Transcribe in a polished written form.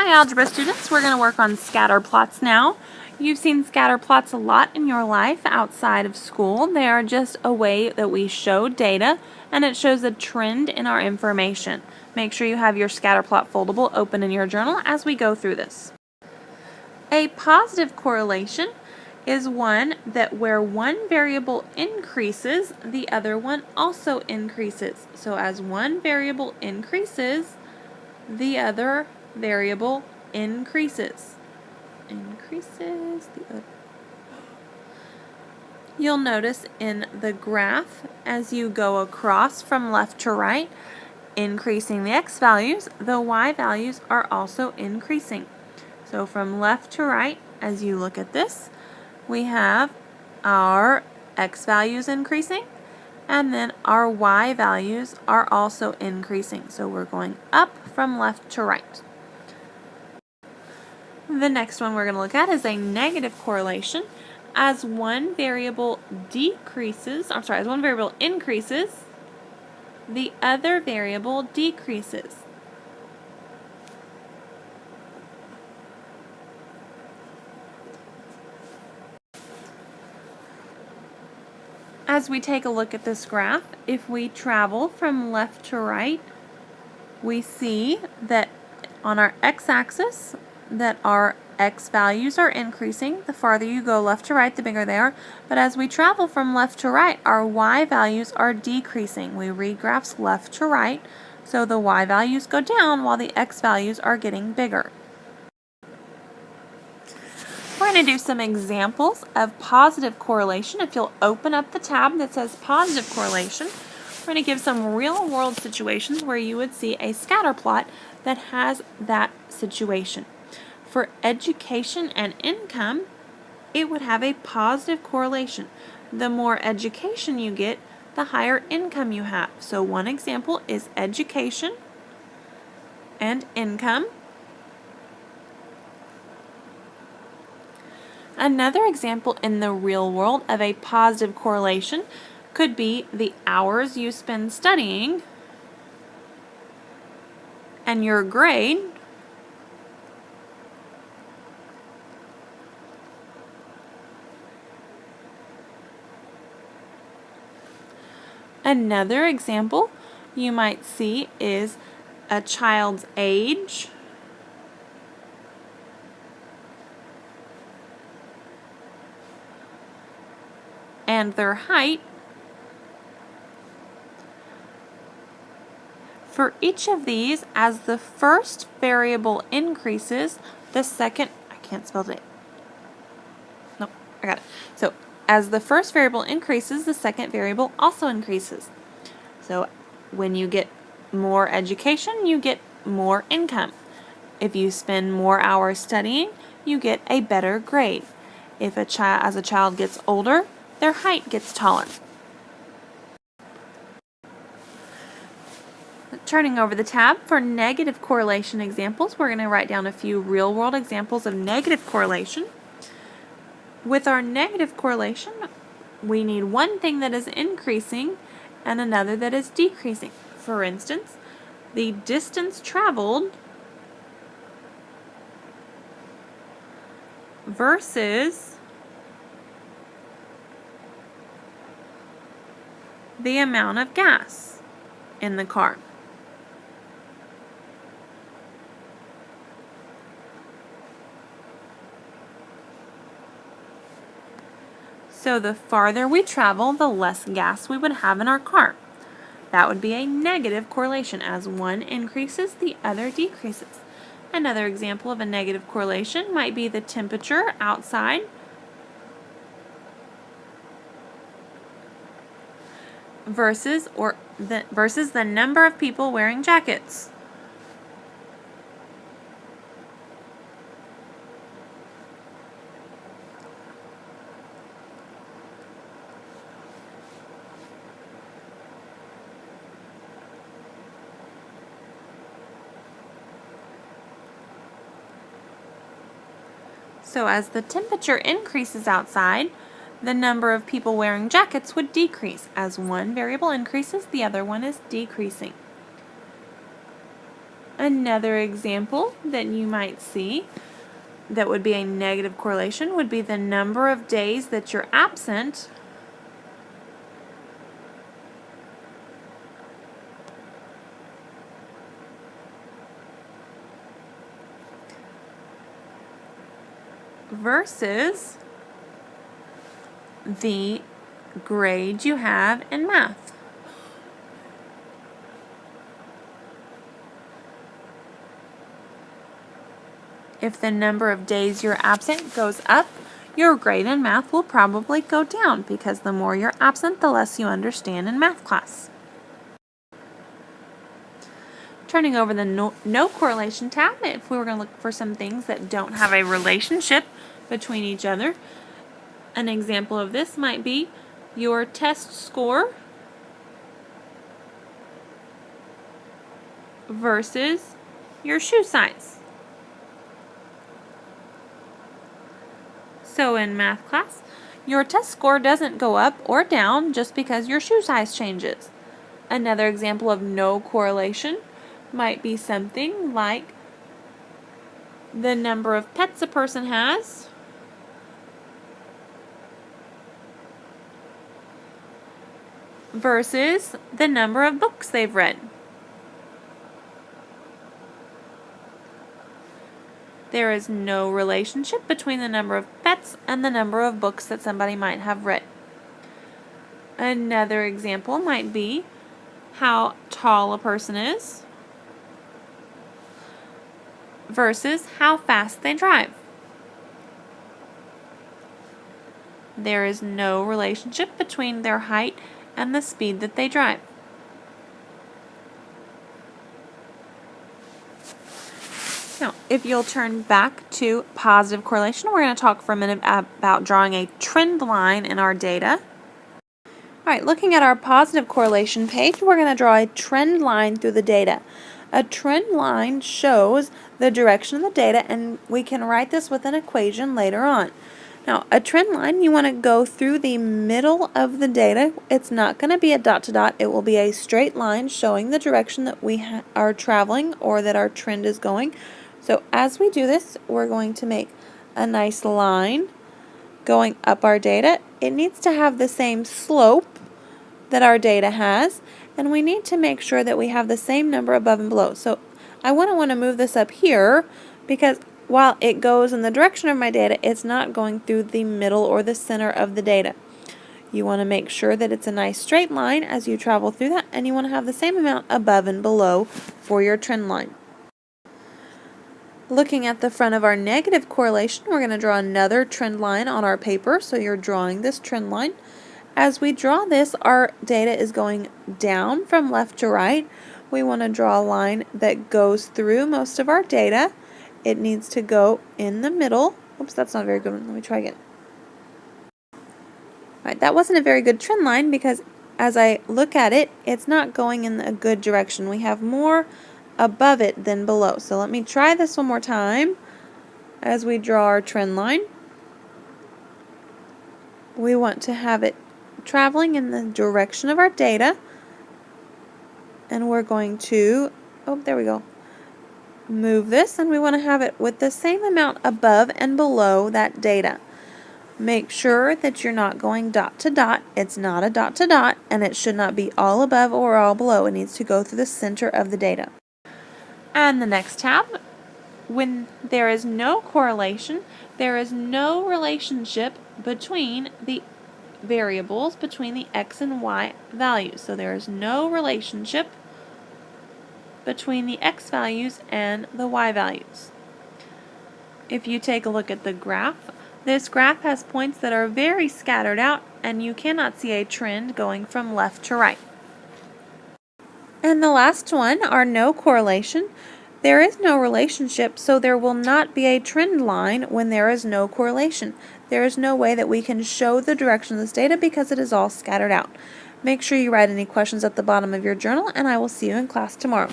Hi algebra students, we're going to work on scatter plots now. You've seen scatter plots a lot in your life outside of school. They are just a way that we show data and it shows a trend in our information. Make sure you have your scatter plot foldable open in your journal as we go through this. A positive correlation is one that where one variable increases, the other one also increases. So as one variable increases, the other variable increases. You'll notice in the graph as you go across from left to right, increasing the x values, the y values are also increasing. So from left to right, as you look at this, we have our x values increasing, and then our y values are also increasing. So we're going up from left to right. The next one we're going to look at is a negative correlation. As one variable increases, the other variable decreases. As we take a look at this graph, if we travel from left to right, we see that on our x-axis that our x values are increasing. The farther you go left to right, the bigger they are. But as we travel from left to right, our y values are decreasing. We read graphs left to right, so the y values go down while the x values are getting bigger. We're going to do some examples of positive correlation. If you'll open up the tab that says positive correlation, we're going to give some real-world situations where you would see a scatter plot that has that situation. For education and income, it would have a positive correlation. The more education you get, the higher income you have. So one example is education and income. Another example in the real world of a positive correlation could be the hours you spend studying and your grade. Another example you might see is a child's age and their height. For each of these, as the first variable increases, the second, So as the first variable increases, the second variable also increases. So when you get more education, you get more income. If you spend more hours studying, you get a better grade. If as a child gets older, their height gets taller. Turning over the tab for negative correlation examples, we're going to write down a few real-world examples of negative correlation. With our negative correlation, we need one thing that is increasing and another that is decreasing. For instance, the distance traveled versus the amount of gas in the car. So the farther we travel, the less gas we would have in our car. That would be a negative correlation. As one increases, the other decreases. Another example of a negative correlation might be the temperature outside versus the number of people wearing jackets. So as the temperature increases outside, the number of people wearing jackets would decrease. As one variable increases, the other one is decreasing. Another example that you might see that would be a negative correlation would be the number of days that you're absent versus the grade you have in math. If the number of days you're absent goes up, your grade in math will probably go down because the more you're absent, the less you understand in math class. Turning over the no correlation tab, if we were going to look for some things that don't have a relationship between each other, an example of this might be your test score versus your shoe size. So in math class, your test score doesn't go up or down just because your shoe size changes. Another example of no correlation might be something like the number of pets a person has versus the number of books they've read. There is no relationship between the number of pets and the number of books that somebody might have read. Another example might be how tall a person is versus how fast they drive. There is no relationship between their height and the speed that they drive. Now, if you'll turn back to positive correlation, we're going to talk for a minute about drawing a trend line in our data. All right, looking at our positive correlation page, we're going to draw a trend line through the data. A trend line shows the direction of the data, and we can write this with an equation later on. Now, a trend line, you want to go through the middle of the data. It's not going to be a dot to dot. It will be a straight line showing the direction that we are traveling or that our trend is going. So as we do this, we're going to make a nice line going up our data. It needs to have the same slope that our data has, and we need to make sure that we have the same number above and below. So I want to move this up here because while it goes in the direction of my data, it's not going through the middle or the center of the data. You want to make sure that it's a nice straight line as you travel through that, and you want to have the same amount above and below for your trend line. Looking at the front of our negative correlation, we're going to draw another trend line on our paper. So you're drawing this trend line. As we draw this, our data is going down from left to right. We want to draw a line that goes through most of our data. It needs to go in the middle. Oops, that's not a very good one. Let me try again. All right, that wasn't a very good trend line because as I look at it, it's not going in a good direction. We have more above it than below. So let me try this one more time. As we draw our trend line, we want to have it traveling in the direction of our data, and we're going to, oh, there we go, move this, and we want to have it with the same amount above and below that data. Make sure that you're not going dot to dot. It's not a dot to dot, and it should not be all above or all below. It needs to go through the center of the data. And the next tab, when there is no correlation, there is no relationship between the variables, between the x and y values. So there is no relationship between the x values and the y values. If you take a look at the graph, this graph has points that are very scattered out, and you cannot see a trend going from left to right. And the last one, our no correlation. There is no relationship, so there will not be a trend line when there is no correlation. There is no way that we can show the direction of this data because it is all scattered out. Make sure you write any questions at the bottom of your journal, and I will see you in class tomorrow.